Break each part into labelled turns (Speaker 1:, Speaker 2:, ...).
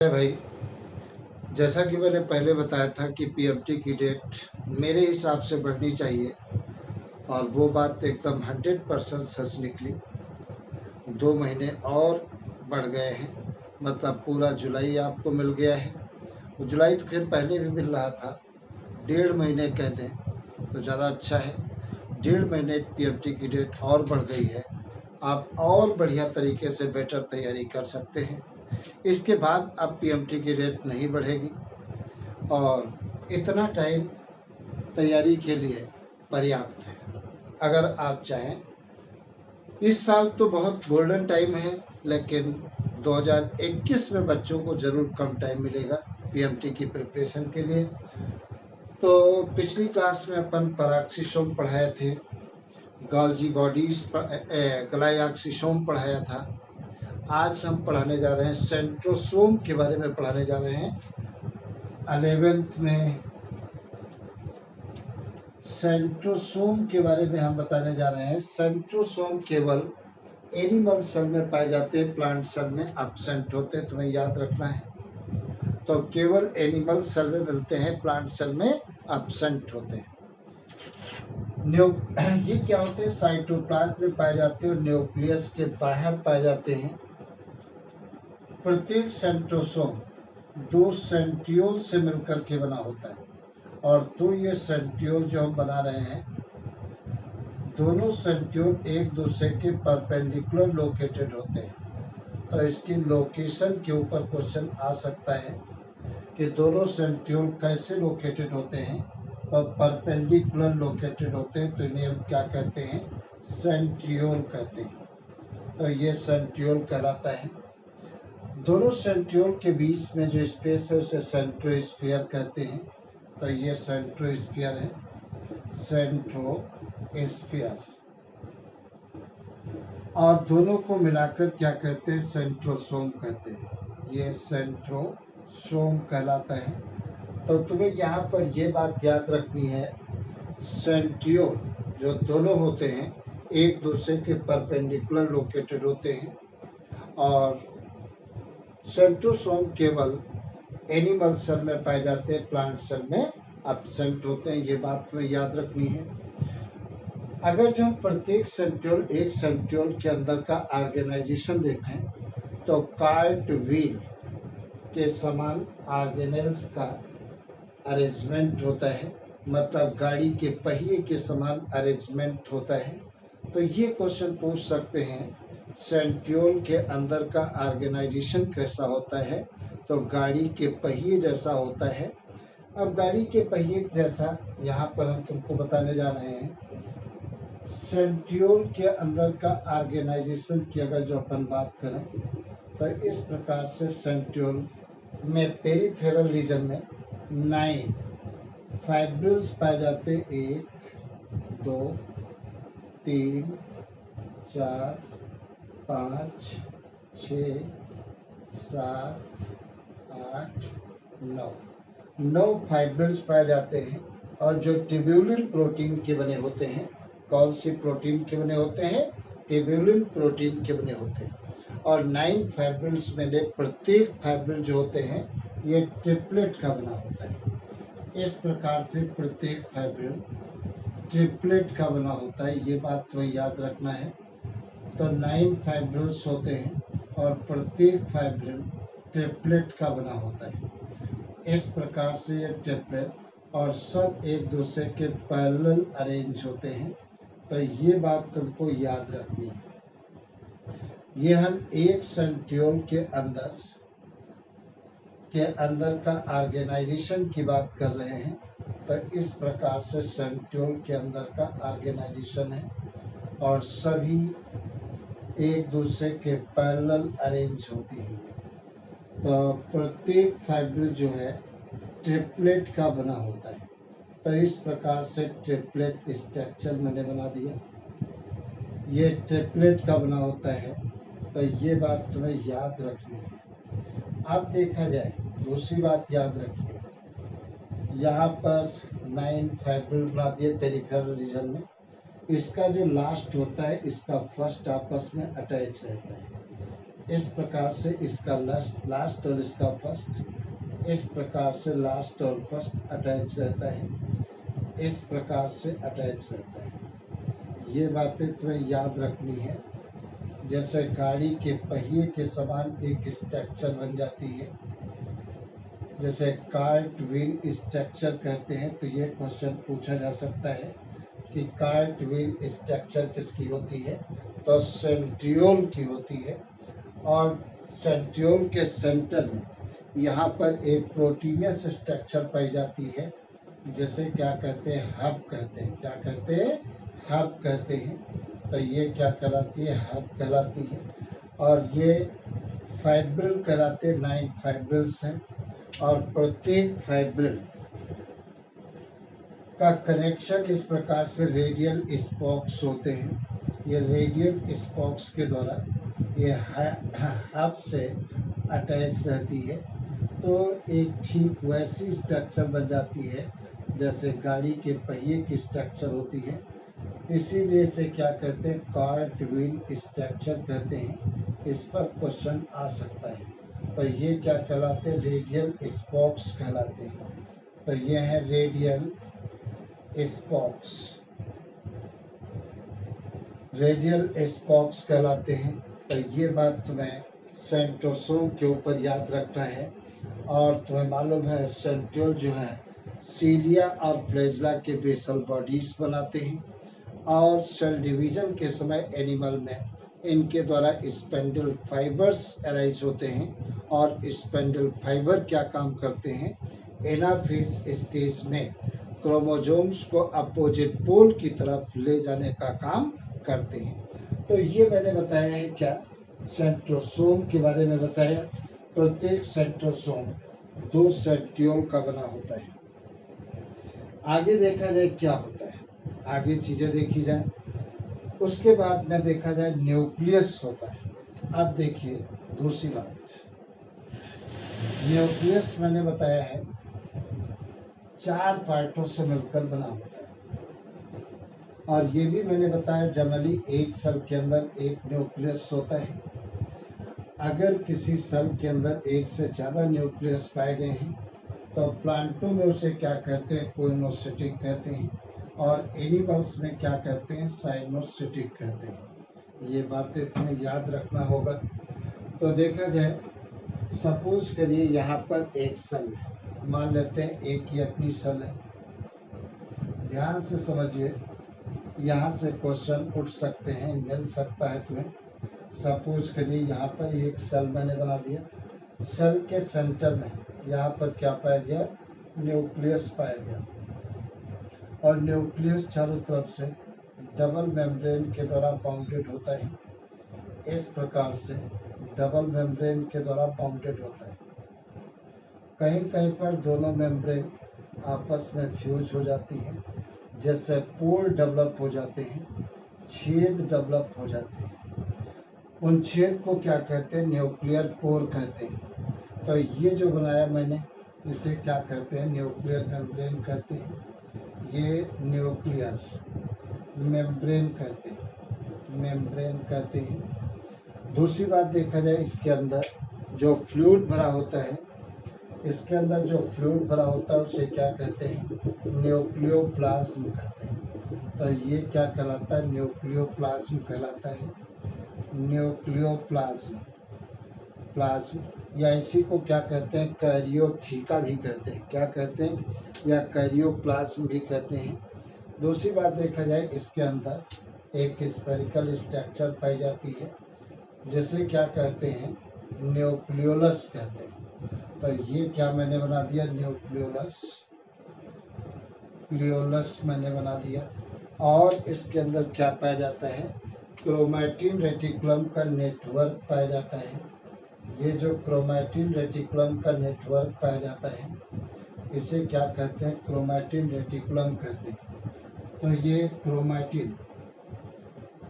Speaker 1: भाई, जैसा कि मैंने पहले बताया था कि पीएमटी की डेट मेरे हिसाब से बढ़नी चाहिए और वो बात एकदम 100% सच निकली। 2 महीने और बढ़ गए हैं, मतलब पूरा जुलाई आपको मिल गया है। जुलाई तो खैर पहले भी मिल रहा था, 1.5 महीने कह दें तो ज़्यादा अच्छा है। 1.5 महीने पीएमटी की डेट और बढ़ गई है। आप और बढ़िया तरीके से बेटर तैयारी कर सकते हैं। इसके बाद अब पीएमटी की डेट नहीं बढ़ेगी और इतना टाइम तैयारी के लिए पर्याप्त है। अगर आप चाहें, इस साल तो बहुत गोल्डन टाइम है, लेकिन 2021 में बच्चों को ज़रूर कम टाइम मिलेगा पीएमटी की प्रिपरेशन के लिए। तो पिछली क्लास में अपन पैराक्सीसोम पढ़ाए थे, गोल्जी बॉडीज ग्लाइऑक्सीसोम पढ़ाया था। आज हम पढ़ाने जा रहे हैं सेंट्रोसोम के बारे में पढ़ाने जा रहे हैं। 11th में सेंट्रोसोम के बारे में हम बताने जा रहे हैं। सेंट्रोसोम केवल एनिमल सेल में पाए जाते हैं, प्लांट सेल में एब्सेंट होते हैं, तुम्हें याद रखना है। तो केवल एनिमल सेल में मिलते हैं, प्लांट सेल में एब्सेंट होते हैं। ये क्या होते हैं? साइटोप्लाज्म में पाए जाते हैं और न्यूक्लियस के बाहर पाए जाते हैं। प्रत्येक सेंट्रोसोम 2 सेंट्रियोल से मिलकर के बना होता है और तो ये सेंट्रियोल जो हम बना रहे हैं, दोनों सेंट्रियोल एक दूसरे के परपेंडिकुलर लोकेटेड होते हैं। तो इसकी लोकेशन के ऊपर क्वेश्चन आ सकता है कि दोनों सेंट्रियोल कैसे लोकेटेड होते हैं और परपेंडिकुलर लोकेटेड होते हैं, तो इन्हें हम क्या कहते हैं? सेंट्रियोल कहते हैं। तो ये सेंट्रियोल कहलाता है। दोनों सेंट्रियोल के बीच में जो स्पेस है उसे सेंट्रोस्फीयर कहते हैं। तो ये सेंट्रोस्फीयर है, सेंट्रोस्फीयर। और दोनों को मिलाकर क्या कहते हैं? सेंट्रोसोम कहते हैं। ये सेंट्रोसोम कहलाता है। तो तुम्हें यहाँ पर ये बात याद रखनी है, सेंट्रियोल जो दोनों होते हैं एक दूसरे के परपेंडिकुलर लोकेटेड होते हैं और सेंट्रोसोम केवल एनिमल सेल में पाए जाते हैं, प्लांट सेल में एब्सेंट होते हैं। ये बात तुम्हें याद रखनी है। अगर जो हम प्रत्येक सेंट्रियोल, एक सेंट्रियोल के अंदर का ऑर्गेनाइजेशन देखें तो कार्ट व्हील के समान ऑर्गेनेल्स का अरेंजमेंट होता है, मतलब गाड़ी के पहिए के समान अरेंजमेंट होता है। तो ये क्वेश्चन पूछ सकते हैं, सेंट्रियोल के अंदर का ऑर्गेनाइजेशन कैसा होता है? तो गाड़ी के पहिए जैसा होता है। अब गाड़ी के पहिए जैसा यहाँ पर हम तुमको बताने जा रहे हैं। सेंट्रियोल के अंदर का ऑर्गेनाइजेशन की अगर जो अपन बात करें तो इस प्रकार से सेंट्रियोल में पेरिफेरल रीजन में 9 फाइब्रिल्स पाए जाते हैं। 1 2 3 4 5 6 7 8 9 फाइब्रिल्स पाए जाते हैं और जो ट्यूबुलिन प्रोटीन के बने होते हैं। कौन सी प्रोटीन के बने होते हैं? ट्यूबुलिन प्रोटीन के बने होते हैं। और 9 फाइब्रिल्स में से प्रत्येक फाइब्रिल जो होते हैं ये ट्रिपलेट का बना होता है। इस प्रकार से प्रत्येक फाइब्रिल ट्रिपलेट का बना होता है, ये बात तो याद रखना है। तो 9 फाइब्रिल्स होते हैं और प्रत्येक फाइब्रिल ट्रिपलेट का बना होता है। इस प्रकार से ये ट्रिपलेट और सब एक दूसरे के पैरेलल अरेंज होते हैं। तो ये बात तुमको याद रखनी है। ये हम एक सेंट्रियोल के अंदर का ऑर्गेनाइजेशन की बात कर रहे हैं। तो इस प्रकार से सेंट्रियोल के अंदर का ऑर्गेनाइजेशन है और सभी एक दूसरे के पैरेलल अरेंज होती है। तो प्रत्येक फाइब्रिल जो है ट्रिपलेट का बना होता है। तो इस प्रकार से ट्रिपलेट स्ट्रक्चर मैंने बना दिया, ये ट्रिपलेट का बना होता है। तो ये बात तुम्हें याद रखनी है। अब देखा जाए, दूसरी बात याद रखिए, यहाँ पर 9 फाइब्रिल बना दिए पेरिफेरल रीजन में। इसका जो लास्ट होता है, इसका फर्स्ट आपस में अटैच रहता है। इस प्रकार से इसका लास्ट और इसका फर्स्ट, इस प्रकार से लास्ट और फर्स्ट अटैच रहता है, इस प्रकार से अटैच रहता है। ये बातें तुम्हें याद रखनी है। जैसे गाड़ी के पहिए के समान एक स्ट्रक्चर बन जाती है, जैसे कार्ट व्हील स्ट्रक्चर कहते हैं। तो ये क्वेश्चन पूछा जा सकता है कि कार्ट व्हील स्ट्रक्चर किसकी होती है, तो सेंट्रियोल की होती है। और सेंट्रियोल के सेंटर में यहाँ पर एक प्रोटीनस स्ट्रक्चर पाई जाती है, जैसे क्या कहते हैं, हब कहते हैं। क्या कहते हैं, हब कहते हैं। तो ये क्या कहलाती है, हब कहलाती है। और ये फाइब्रिल कहलाते, 9 फाइब्रिल्स हैं। और प्रत्येक फाइब्रिल का कनेक्शन इस प्रकार से रेडियल स्पोक्स होते हैं। ये रेडियल स्पोक्स के द्वारा ये हब से अटैच रहती है। तो एक ठीक वैसी स्ट्रक्चर बन जाती है जैसे गाड़ी के पहिए की स्ट्रक्चर होती है। इसीलिए इसे क्या कहते हैं, कार्ट व्हील स्ट्रक्चर कहते हैं। इस पर क्वेश्चन आ सकता है। तो ये क्या कहलाते हैं, रेडियल स्पोक्स कहलाते हैं। तो ये है रेडियल स्पोक्स, रेडियल स्पोक्स कहलाते हैं। तो ये बात तुम्हें सेंट्रोसोम के ऊपर याद रखना है। और तुम्हें मालूम है सेंट्रियोल जो है सीलिया और फ्लैजेला के बेसल बॉडीज बनाते हैं। और सेल डिवीजन के समय एनिमल में इनके द्वारा स्पेंडल फाइबर्स अराइज होते हैं। और स्पेंडल फाइबर क्या काम करते हैं, एनाफेज स्टेज में क्रोमोसोम्स को अपोजिट पोल की तरफ ले जाने का काम करते हैं। तो ये मैंने बताया है क्या, सेंट्रोसोम के बारे में बताया। प्रत्येक सेंट्रोसोम 2 सेंट्रियोल का बना होता है। आगे देखा जाए क्या होता है, आगे चीजें देखी जाए। उसके बाद में देखा जाए न्यूक्लियस होता है। अब देखिए दूसरी बात, न्यूक्लियस मैंने बताया है 4 पार्टों से मिलकर बना होता है। और ये भी मैंने बताया जनरली एक सेल के अंदर एक न्यूक्लियस होता है। अगर किसी सेल के अंदर एक से ज़्यादा न्यूक्लियस पाए गए हैं तो प्लांटों में उसे क्या कहते हैं, कोइनोसिटिक कहते हैं। और एनिमल्स में क्या कहते हैं, साइनोसिटिक कहते हैं। ये बातें तुम्हें याद रखना होगा। तो देखा जाए, सपोज करिए यहाँ पर एक सेल है, मान लेते हैं एक ही अपनी सेल है। ध्यान से समझिए, यहाँ से क्वेश्चन उठ सकते हैं, मिल सकता है तुम्हें। सपोज करिए यहाँ पर एक सेल मैंने बना दिया। सेल के सेंटर में यहाँ पर क्या पाया गया, न्यूक्लियस पाया गया। और न्यूक्लियस चारों तरफ से डबल मेम्ब्रेन के द्वारा बाउंडेड होता है। इस प्रकार से डबल मेम्ब्रेन के द्वारा बाउंडेड होता है। कहीं कहीं पर दोनों मेम्ब्रेन आपस में फ्यूज हो जाती है, जैसे पोर डेवलप हो जाते हैं, छेद डेवलप हो जाते हैं। उन छेद को क्या कहते हैं, न्यूक्लियर पोर कहते हैं। तो ये जो बनाया मैंने, इसे क्या कहते हैं, न्यूक्लियर मेम्ब्रेन कहते हैं। ये न्यूक्लियर मेम्ब्रेन कहते हैं, मेम्ब्रेन कहते हैं। दूसरी बात देखा जाए, इसके अंदर जो फ्लूइड भरा होता है, इसके अंदर जो फ्लूइड भरा होता है उसे क्या कहते हैं, न्यूक्लियोप्लाज्म कहते हैं। तो ये क्या कहलाता है, न्यूक्लियोप्लाज्म कहलाता है। न्यूक्लियोप्लाज्म प्लाज्म, या इसी को क्या कहते हैं, कैरियोथीका भी कहते हैं। क्या कहते हैं, या कैरियोप्लाज्म भी कहते हैं। दूसरी बात देखा जाए, इसके अंदर एक स्फेरिकल स्ट्रक्चर पाई जाती है, जिसे क्या कहते हैं, न्यूक्लियोलस कहते हैं। तो ये क्या मैंने बना दिया, न्यूक्लियोलस, न्यूक्लियोलस मैंने बना दिया। और इसके अंदर क्या पाया जाता है, क्रोमैटिन रेटिकुलम का नेटवर्क पाया जाता है। ये जो क्रोमैटिन रेटिकुलम का नेटवर्क पाया जाता है, इसे क्या कहते हैं, क्रोमैटिन रेटिकुलम कहते हैं। तो ये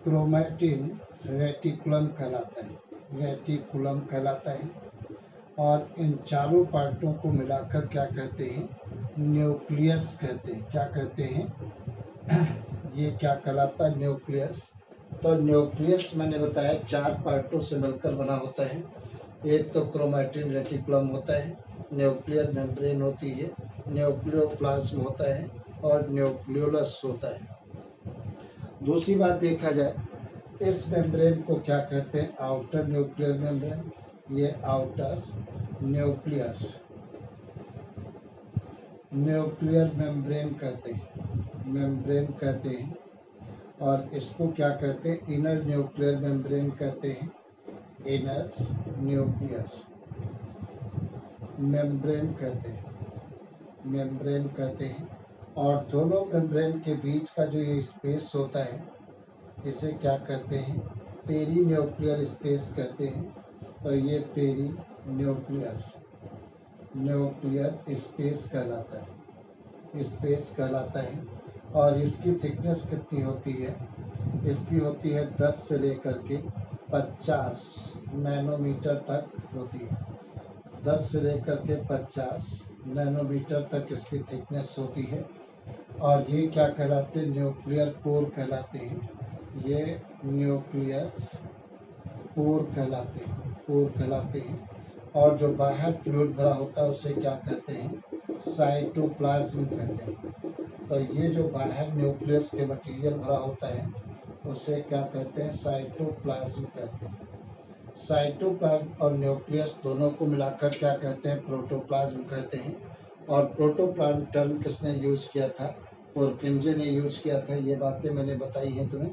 Speaker 1: क्रोमैटिन रेटिकुलम कहलाता है, रेटिकुलम कहलाता है। और इन चारों पार्टों को मिलाकर क्या कहते हैं, न्यूक्लियस कहते हैं। क्या कहते हैं, ये क्या कहलाता है, न्यूक्लियस। तो न्यूक्लियस मैंने बताया 4 पार्टों से मिलकर बना होता है। एक तो क्रोमैटिन रेटिकुलम होता है, न्यूक्लियर मेम्ब्रेन होती है, न्यूक्लियोप्लाज्म होता है और न्यूक्लियोलस होता है। दूसरी बात देखा जाए, इस मेम्ब्रेन को क्या कहते हैं? Outer nuclear membrane. ये आउटर न्यूक्लियर मेम्ब्रेन कहते हैं। और इसको क्या कहते हैं? इनर न्यूक्लियर मेम्ब्रेन कहते हैं। इनर न्यूक्लियर मेम्ब्रेन कहते हैं। और दोनों मेम्ब्रेन के बीच का जो ये स्पेस होता है, इसे क्या कहते हैं? पेरी न्यूक्लियर स्पेस कहते हैं। तो ये पेरी न्यूक्लियर स्पेस कहलाता है। और इसकी थिकनेस कितनी होती है? इसकी होती है 10 से लेकर के 50 नैनोमीटर तक होती है। 10 से लेकर के 50 नैनोमीटर तक इसकी थिकनेस होती है। और ये क्या कहलाते हैं? न्यूक्लियर पोर कहलाते हैं। ये न्यूक्लियर पोर कहलाते हैं। और जो बाहर फ्लूइड भरा होता है उसे क्या कहते हैं? साइटोप्लाज्म कहते हैं। तो ये जो बाहर न्यूक्लियस के मटेरियल भरा होता है उसे क्या कहते हैं? साइटोप्लाज्म कहते हैं। साइटोप्लाज्म और न्यूक्लियस दोनों को मिलाकर क्या कहते हैं? प्रोटोप्लाज्म कहते हैं। और प्रोटोप्लाज्म टर्म किसने यूज किया था? पुरकिंजे ने यूज किया था। ये बातें मैंने बताई हैं तुम्हें।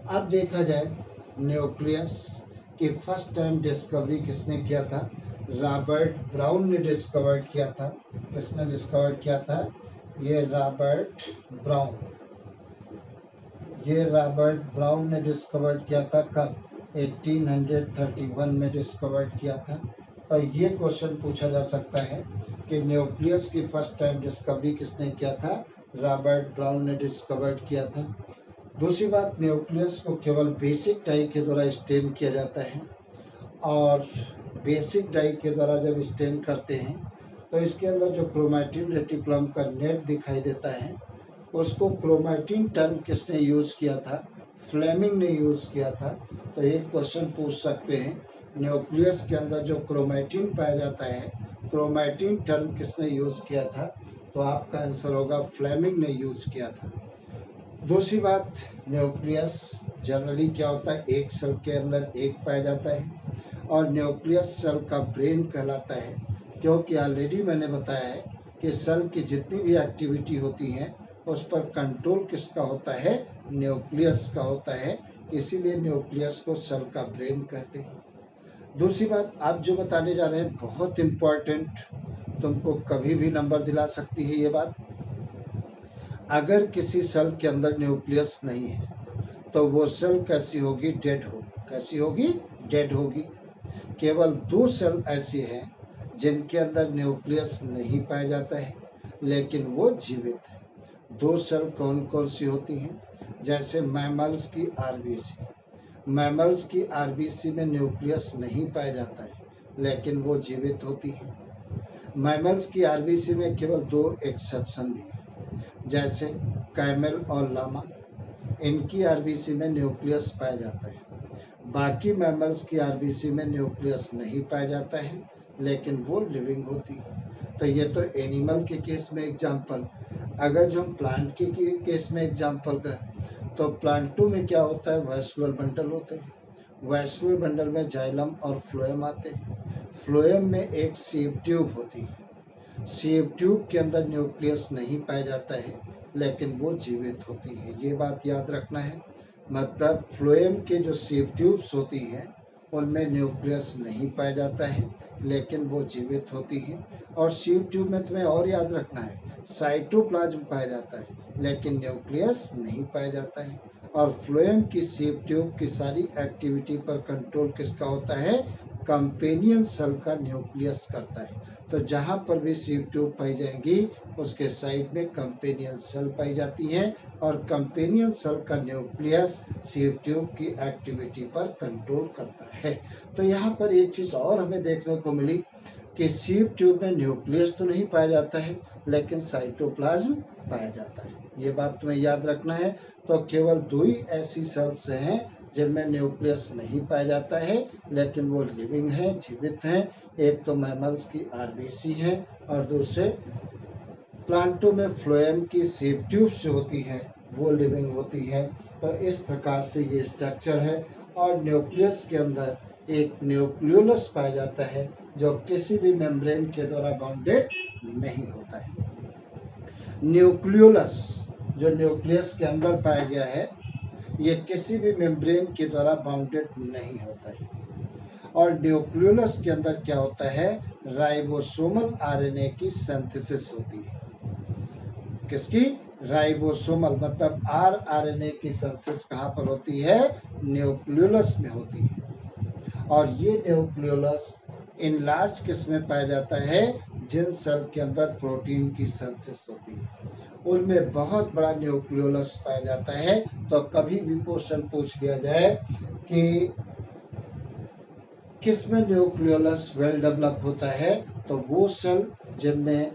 Speaker 1: अब देखा जाए, न्यूक्लियस की फर्स्ट टाइम डिस्कवरी किसने किया था? रॉबर्ट ब्राउन ने डिस्कवर किया था। किसने डिस्कवर किया था? ये रॉबर्ट ब्राउन ने डिस्कवर किया था। कब? 1831 में डिस्कवर किया था। और ये क्वेश्चन पूछा जा सकता है कि न्यूक्लियस की फर्स्ट टाइम डिस्कवरी किसने किया था? रॉबर्ट ब्राउन ने डिस्कवर किया था। दूसरी बात, न्यूक्लियस को केवल बेसिक डाई के द्वारा स्टेन किया जाता है। और बेसिक डाई के द्वारा जब स्टेन करते हैं तो इसके अंदर जो क्रोमैटिन रेटिकुलम का नेट दिखाई देता है, उसको क्रोमैटिन टर्म किसने यूज किया था? फ्लेमिंग ने यूज किया था। तो एक क्वेश्चन पूछ सकते हैं, न्यूक्लियस के अंदर जो क्रोमैटिन पाया जाता है, क्रोमैटिन टर्म किसने यूज किया था? तो आपका आंसर होगा फ्लेमिंग ने यूज किया था। दूसरी बात, न्यूक्लियस जनरली क्या होता है? एक सेल के अंदर एक पाया जाता है। और न्यूक्लियस सेल का ब्रेन कहलाता है, क्योंकि ऑलरेडी मैंने बताया है कि सेल की जितनी भी एक्टिविटी होती है उस पर कंट्रोल किसका होता है? न्यूक्लियस का होता है। इसीलिए न्यूक्लियस को सेल का ब्रेन कहते हैं। दूसरी बात, आप जो बताने जा रहे हैं बहुत इम्पोर्टेंट, तुमको कभी भी नंबर दिला सकती है ये बात। अगर किसी सेल के अंदर न्यूक्लियस नहीं है तो वो सेल कैसी होगी? डेड होगी। कैसी होगी? डेड होगी। केवल 2 सेल ऐसी हैं जिनके अंदर न्यूक्लियस नहीं पाया जाता है लेकिन वो जीवित है। 2 सेल कौन कौन सी होती हैं? जैसे मैमल्स की आरबीसी। मैमल्स की आरबीसी में न्यूक्लियस नहीं पाया जाता है लेकिन वो जीवित होती है। मैमल्स की आरबीसी में केवल 2 एक्सेप्शन भी हैं, जैसे कैमल और लामा। इनकी आरबीसी में न्यूक्लियस पाया जाता है। बाकी मैमल्स की आरबीसी में न्यूक्लियस नहीं पाया जाता है लेकिन वो लिविंग होती है। तो ये तो एनिमल के केस में एग्जाम्पल। अगर जो हम प्लांट के केस में एग्जाम्पल करें तो प्लांटों में क्या होता है? वैस्कुलर बंडल होते हैं। वैस्कुलर बंडल में जाइलम और फ्लोएम आते हैं। फ्लोएम में एक सीव ट्यूब होती है। सीव ट्यूब के अंदर न्यूक्लियस नहीं पाया जाता है लेकिन वो जीवित होती है। ये बात याद रखना है। मतलब फ्लोएम के जो सीव ट्यूब्स होती हैं उनमें न्यूक्लियस नहीं पाया जाता है लेकिन वो जीवित होती है। और सीव ट्यूब में तुम्हें और याद रखना है, साइटोप्लाज्म पाया जाता है लेकिन न्यूक्लियस नहीं पाया जाता है। और फ्लोएम की सीव ट्यूब की सारी एक्टिविटी पर कंट्रोल किसका होता है? कंपेनियन सेल का न्यूक्लियस करता है। तो जहां पर भी सीव ट्यूब पाई जाएंगी उसके साइड में कंपेनियन सेल पाई जाती है और कंपेनियन सेल का न्यूक्लियस सीव ट्यूब की एक्टिविटी पर कंट्रोल करता है। तो यहाँ पर एक चीज और हमें देखने को मिली कि सीव ट्यूब में न्यूक्लियस तो नहीं पाया जाता है लेकिन साइटोप्लाज्म पाया जाता है। ये बात तुम्हें याद रखना है। तो केवल 2 ही ऐसी सेल्स हैं जिनमें न्यूक्लियस नहीं पाया जाता है, लेकिन वो लिविंग है, जीवित हैं। एक तो मैमल्स की आरबीसी है और दूसरे प्लांटों में फ्लोएम की सेप ट्यूब्स जो होती हैं वो लिविंग होती है। तो इस प्रकार से ये स्ट्रक्चर है। और न्यूक्लियस के अंदर एक न्यूक्लियोलस पाया जाता है जो किसी भी मेम्ब्रेन के द्वारा बाउंडेड नहीं होता है। न्यूक्लियोलस जो न्यूक्लियस के अंदर पाया गया है ये किसी भी मेम्ब्रेन के द्वारा बाउंडेड नहीं होता है। और न्यूक्लियोलस के अंदर क्या होता है, राइबोसोमल आरएनए की सिंथेसिस होती है। किसकी? राइबोसोमल, मतलब आरएनए की सिंथेसिस कहाँ पर होती है? न्यूक्लियोलस में होती है। और ये न्यूक्लियोलस इन लार्ज किस में पाया जाता है? जिन सेल के अंदर प्रोटीन की सिंथेसिस होती है उनमें बहुत बड़ा न्यूक्लियोलस पाया जाता है। तो कभी भी क्वेश्चन पूछ लिया जाए कि किस में न्यूक्लियोलस वेल डेवलप होता है, तो वो सेल जिनमें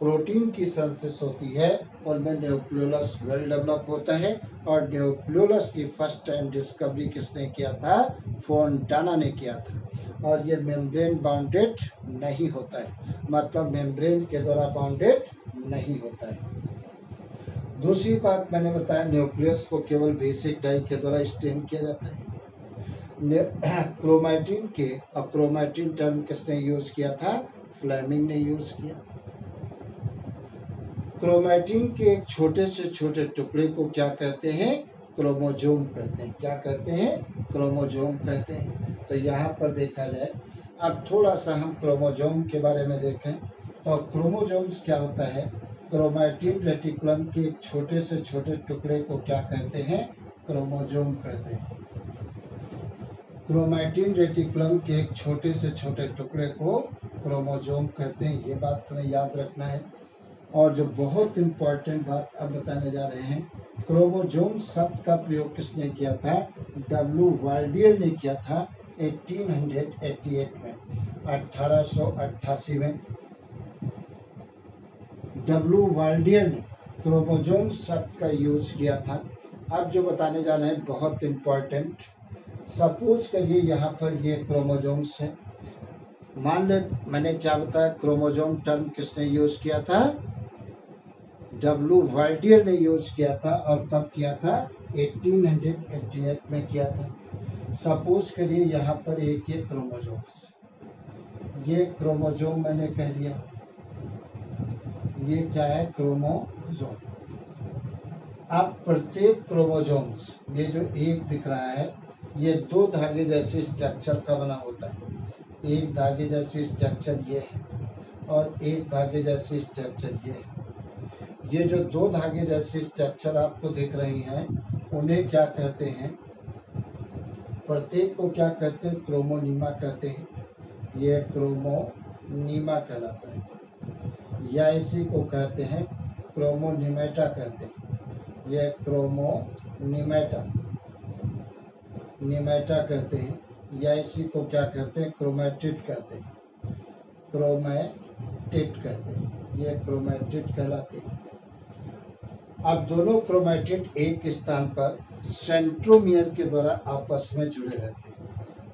Speaker 1: प्रोटीन की सिंथेसिस होती है उनमें न्यूक्लियोलस वेल डेवलप होता है। और न्यूक्लियोलस की फर्स्ट टाइम डिस्कवरी किसने किया था? फोंटाना ने किया था। और ये मेम्ब्रेन बाउंडेड नहीं होता है, मतलब मेम्ब्रेन के द्वारा बाउंडेड नहीं होता है। दूसरी बात मैंने बताया, न्यूक्लियस को केवल बेसिक डाई के द्वारा स्टेन किया जाता है। क्रोमैटिन के, और क्रोमैटिन टर्म किसने यूज किया था? फ्लेमिंग ने यूज किया। क्रोमैटिन के एक छोटे से छोटे टुकड़े को क्या कहते हैं? क्रोमोजोम कहते हैं। क्या कहते हैं? क्रोमोजोम कहते हैं। तो यहाँ पर देखा जाए, अब थोड़ा सा हम क्रोमोजोम के बारे में देखें तो क्रोमोजोम्स क्या होता है? क्रोमैटिन रेटिकुलम के एक छोटे से छोटे टुकड़े को क्या कहते हैं? क्रोमोजोम कहते हैं। क्रोमैटिन रेटिकुलम के एक छोटे से छोटे टुकड़े को क्रोमोजोम कहते हैं। ये बात तुम्हें याद रखना है। और जो बहुत इंपॉर्टेंट बात अब बताने जा रहे हैं, क्रोमोजोम शब्द का प्रयोग किसने किया था? डब्ल्यू वाल्डियर ने किया था 1888 में, 1888 में डब्ल्यू वाल्डियर ने क्रोमोजोम शब्द का यूज किया था। अब जो बताने जा रहे हैं बहुत इंपॉर्टेंट। सपोज करिए यहाँ पर ये क्रोमोजोम्स है। मान ले मैंने क्या बताया, क्रोमोजोम टर्म किसने यूज किया था? डब्ल्यू वाल्डियर ने यूज किया था। और कब किया था? 1888 में किया था। सपोज करिए यहाँ पर एक ये क्रोमोजोम्स, ये क्रोमोजोम मैंने कह दिया, ये क्या है? क्रोमोजोम। अब प्रत्येक क्रोमोजोम्स, ये जो एक दिख रहा है ये 2 धागे जैसे स्ट्रक्चर का बना होता है। एक धागे जैसी स्ट्रक्चर ये है और एक धागे जैसी स्ट्रक्चर ये है। ये जो 2 धागे जैसी स्ट्रक्चर आपको दिख रही हैं उन्हें क्या कहते हैं? प्रत्येक को क्या कहते हैं? क्रोमोनीमा कहते हैं। ये क्रोमोनीमा कहलाता है। या इसी को कहते हैं क्रोमोनिमेटा कहते हैं। ये क्रोमोनिमेटा कहते हैं। या इसी को क्या कहते हैं? क्रोमैटिड कहते हैं। क्रोमैटिड कहते हैं। ये क्रोमैटिड कहलाते हैं। अब दोनों क्रोमैटिड एक स्थान पर सेंट्रोमियर के द्वारा आपस में जुड़े रहते हैं।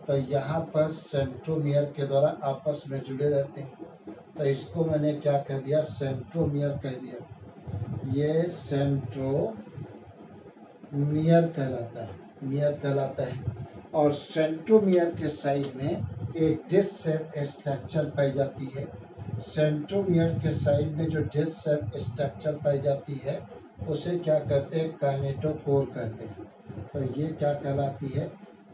Speaker 1: तो यहाँ पर सेंट्रोमियर के द्वारा आपस में जुड़े रहते हैं। तो इसको मैंने क्या कह दिया? सेंट्रोमियर कह दिया। ये सेंट्रोमियर कहलाता है, मियर कहलाता है। और सेंट्रोमियर के साइड में एक डिस्क शेप स्ट्रक्चर पाई जाती है। सेंट्रोमियर के साइड में जो डिस्क शेप स्ट्रक्चर पाई जाती है उसे क्या कहते हैं? काइनेटोकोर कहते हैं। तो ये क्या कहलाती है?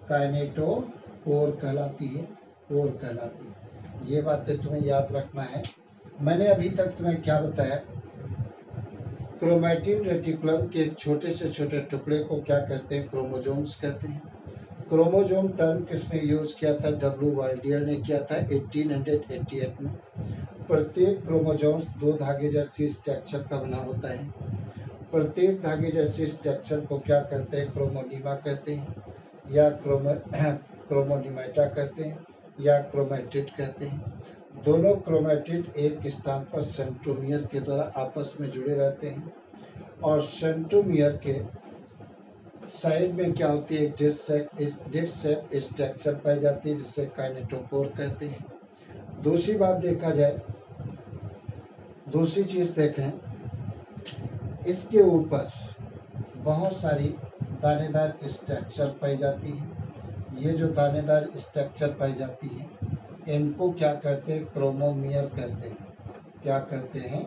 Speaker 1: काइनेटोकोर कहलाती है, कोर कहलाती है। ये बातें तुम्हें याद रखना है। मैंने अभी तक तुम्हें क्या बताया? क्रोमैटिन रेटिकुलम के एक छोटे से छोटे टुकड़े को क्या कहते हैं? क्रोमोजोम्स कहते हैं। क्रोमोजोम टर्म किसने यूज किया था? डब्ल्यू वाल्डियर ने किया था 1888 में। प्रत्येक क्रोमोजोम्स 2 धागे जैसी स्ट्रक्चर का बना होता है। प्रत्येक धागे जैसे स्ट्रक्चर को क्या कहते हैं? क्रोमोनीमा कहते हैं, या क्रोमोनिमेटा कहते हैं, या क्रोमैटिड कहते हैं। दोनों क्रोमेटिड एक स्थान पर सेंट्रोमियर के द्वारा आपस में जुड़े रहते हैं और सेंट्रोमियर के साइड में क्या होती है, डिस्क शेप स्ट्रक्चर पाई जाती है जिसे काइनेटोकोर कहते हैं। दूसरी बात देखा जाए, दूसरी चीज देखें, इसके ऊपर बहुत सारी दानेदार स्ट्रक्चर पाई जाती है। ये जो दानेदार स्ट्रक्चर पाई जाती है इनको क्या कहते हैं, क्रोमोमियर कहते हैं। क्या कहते हैं,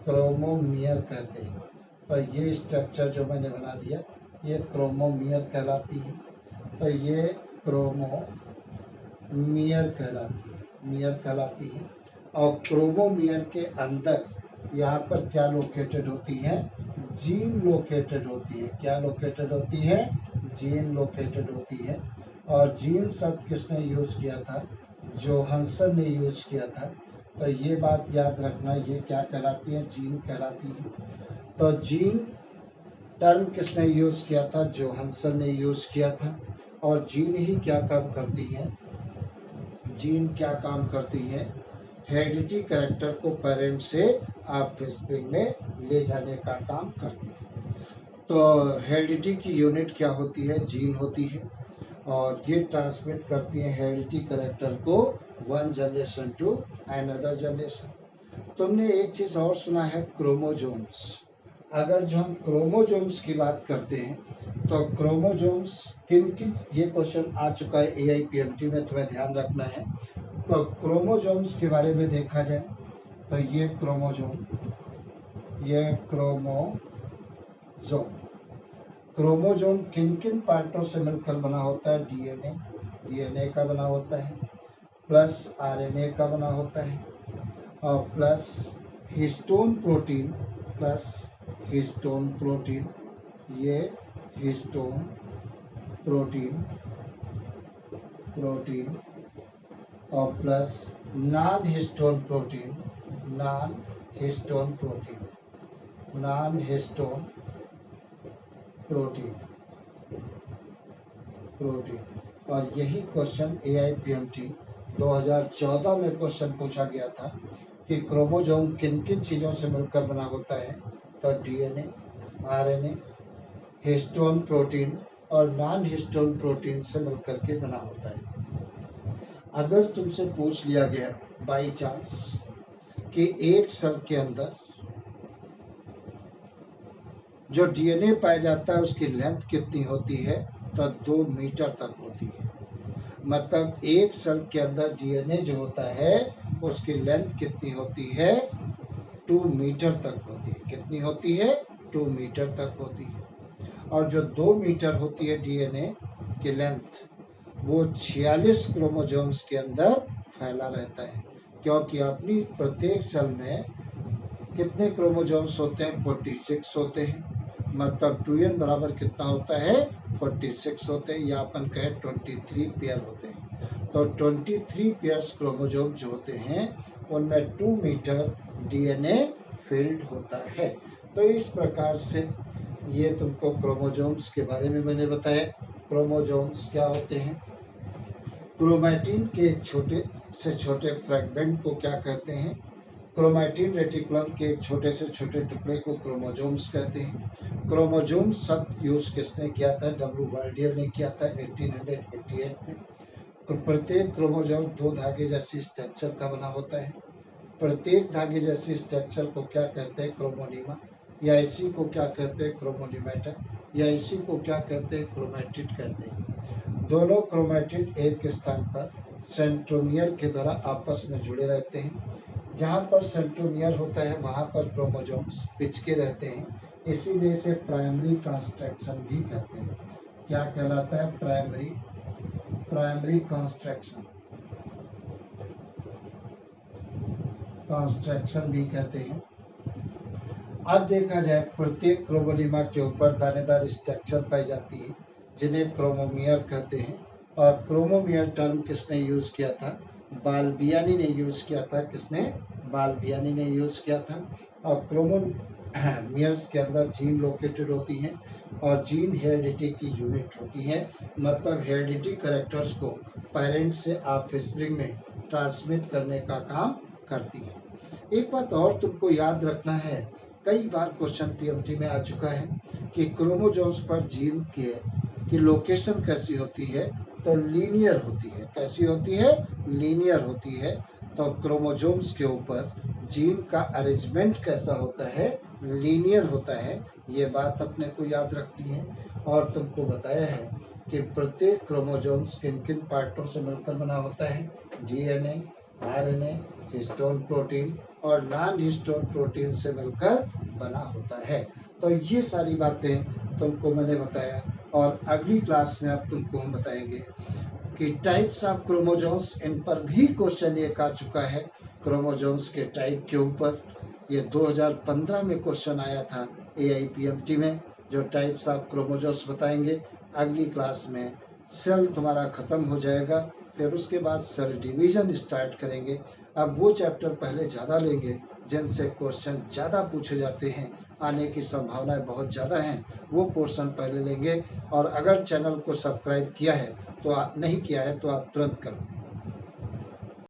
Speaker 1: क्रोमोमियर कहते हैं। तो ये स्ट्रक्चर जो मैंने बना दिया ये क्रोमोमियर कहलाती है। तो ये क्रोमोमियर कहलाती है। और क्रोमोमियर के अंदर यहाँ पर क्या लोकेटेड होती है, जीन लोकेटेड होती है। क्या लोकेटेड होती है, जीन लोकेटेड होती है। और जीन शब्द किसने यूज किया था, जोहानसन ने यूज किया था। तो ये बात याद रखना, ये क्या कहलाती है, जीन कहलाती है। तो जीन टर्म किसने यूज किया था, जोहानसन ने यूज किया था। और जीन ही क्या काम करती है, जीन क्या काम करती है, हेरिडिटी कैरेक्टर को पेरेंट से ऑफस्प्रिंग में ले जाने का काम करती है। तो हेरिडिटी की यूनिट क्या होती है, जीन होती है। और ये ट्रांसमिट करती है हेरिडिटी कैरेक्टर को one generation to another generation. तुमने एक चीज और सुना है, क्रोमोजोम्स। अगर जो हम क्रोमोजोम्स की बात करते हैं तो क्रोमोजोम्स किन किन, ये क्वेश्चन आ चुका है AIPMT में, तुम्हें ध्यान रखना है। तो क्रोमोजोम्स के बारे में देखा जाए तो ये क्रोमोजोम, ये क्रोमोजोम किन किन पार्टों से मिलकर बना होता है, डीएनए का बना होता है, प्लस RNA का बना होता है, और प्लस हिस्टोन प्रोटीन, ये हिस्टोन प्रोटीन और प्लस नॉन हिस्टोन प्रोटीन। और यही क्वेश्चन AIPMT 2014 में क्वेश्चन पूछा गया था कि क्रोमोजोम किन किन चीजों से मिलकर बना होता है। तो DNA, RNA, हिस्टोन प्रोटीन और नॉन हिस्टोन प्रोटीन से मिलकर के बना होता है। अगर तुमसे पूछ लिया गया बाई चांस कि एक सेल के अंदर जो DNA पाया जाता है उसकी लेंथ कितनी होती है, तो 2 मीटर तक होती है। मतलब एक सेल के अंदर DNA जो होता है उसकी लेंथ कितनी होती है, 2 मीटर तक होती है। कितनी होती है, 2 मीटर तक होती है। और जो 2 मीटर होती है DNA की लेंथ, वो 46 क्रोमोजोम्स के अंदर फैला रहता है। क्योंकि अपनी प्रत्येक सेल में कितने क्रोमोजोम्स होते हैं, 46 होते हैं। मतलब 2n बराबर कितना होता है, 46 होते हैं, या अपन कहें 23 पेयर होते हैं। तो 23 पेयर्स क्रोमोजोम जो होते हैं उनमें 2 मीटर DNA फील्ड होता है। तो इस प्रकार से ये तुमको क्रोमोजोम्स के बारे में मैंने बताया। क्रोमोजोम्स क्या होते हैं, क्रोमैटिन के छोटे से छोटे फ्रैगमेंट को क्या कहते हैं, क्रोमैटिन रेटिकुलम के छोटे से छोटे टुकड़े को क्रोमोजोम्स कहते हैं। क्रोमोजोम शब्द यूज किसने किया था, W वर्डियर ने किया था 1888 में। प्रत्येक क्रोमोजोम 2 धागे जैसी स्ट्रक्चर का बना होता है। प्रत्येक धागे जैसी स्ट्रक्चर को क्या कहते हैं, क्रोमोनिमा, या इसी को क्या कहते हैं, क्रोमोनिमेटा, या इसी को क्या कहते हैं, क्रोमैटिड कहते हैं। दोनों क्रोमैटिड एक स्थान पर सेंट्रोमियर के द्वारा आपस में जुड़े रहते हैं। जहाँ पर सेंट्रोमियर होता है वहाँ पर क्रोमोजोम्स पिचके रहते हैं, इसीलिए इसे प्राइमरी कंस्ट्रक्शन भी कहते हैं। क्या कहलाता है, प्राइमरी कंस्ट्रक्शन भी कहते हैं। अब देखा जाए, प्रत्येक क्रोमोनिमा के ऊपर दानेदार स्ट्रक्चर पाई जाती है जिन्हें क्रोमोमियर कहते हैं। और क्रोमोमियर टर्म किसने यूज किया था, बाल्बियानी ने यूज किया था। किसने, बाल्बियानी ने यूज किया था। और मियर्स के अंदर जीन लोकेटेड होती हैं और जीन हेरिडिटी की यूनिट होती है, मतलब हेरिडिटी कैरेक्टर्स को पेरेंट से ऑफस्प्रिंग में ट्रांसमिट करने का काम करती है। एक बात और तुमको याद रखना है, कई बार क्वेश्चन पीएमटी में आ चुका है कि क्रोमोसोम्स पर जीन की लोकेशन कैसी होती है, तो लीनियर होती है। कैसी होती है? लीनियर होती है। तो क्रोमोसोम्स के ऊपर जीन का अरेंजमेंट कैसा होता है? लीनियर होता है। ये बात अपने को याद रखनी है। और तुमको बताया है कि प्रत्येक क्रोमोसोम्स किन किन पार्टों से मिलकर बना होता है? डीएनए, आरएनए, हिस्टोन प्रोटीन और नॉन हिस्टोन प्रोटीन से मिलकर बना होता है। तो ये सारी बातें तुमको मैंने बताया और अगली क्लास में अब तुमको हम बताएंगे कि टाइप्स ऑफ क्रोमोसोम्स, इन पर भी क्वेश्चन एक आ चुका है क्रोमोसोम्स के टाइप के ऊपर। ये 2015 में क्वेश्चन आया था AIPMT में, जो टाइप्स ऑफ क्रोमोसोम्स बताएंगे। अगली क्लास में सेल तुम्हारा खत्म हो जाएगा, फिर उसके बाद सेल डिवीजन स्टार्ट करेंगे। अब वो चैप्टर पहले ज़्यादा लेंगे जिनसे क्वेश्चन ज़्यादा पूछे जाते हैं, आने की संभावनाएं बहुत ज़्यादा हैं, वो पोर्शन पहले लेंगे। और अगर चैनल को सब्सक्राइब किया है तो नहीं किया है तो आप तुरंत करो।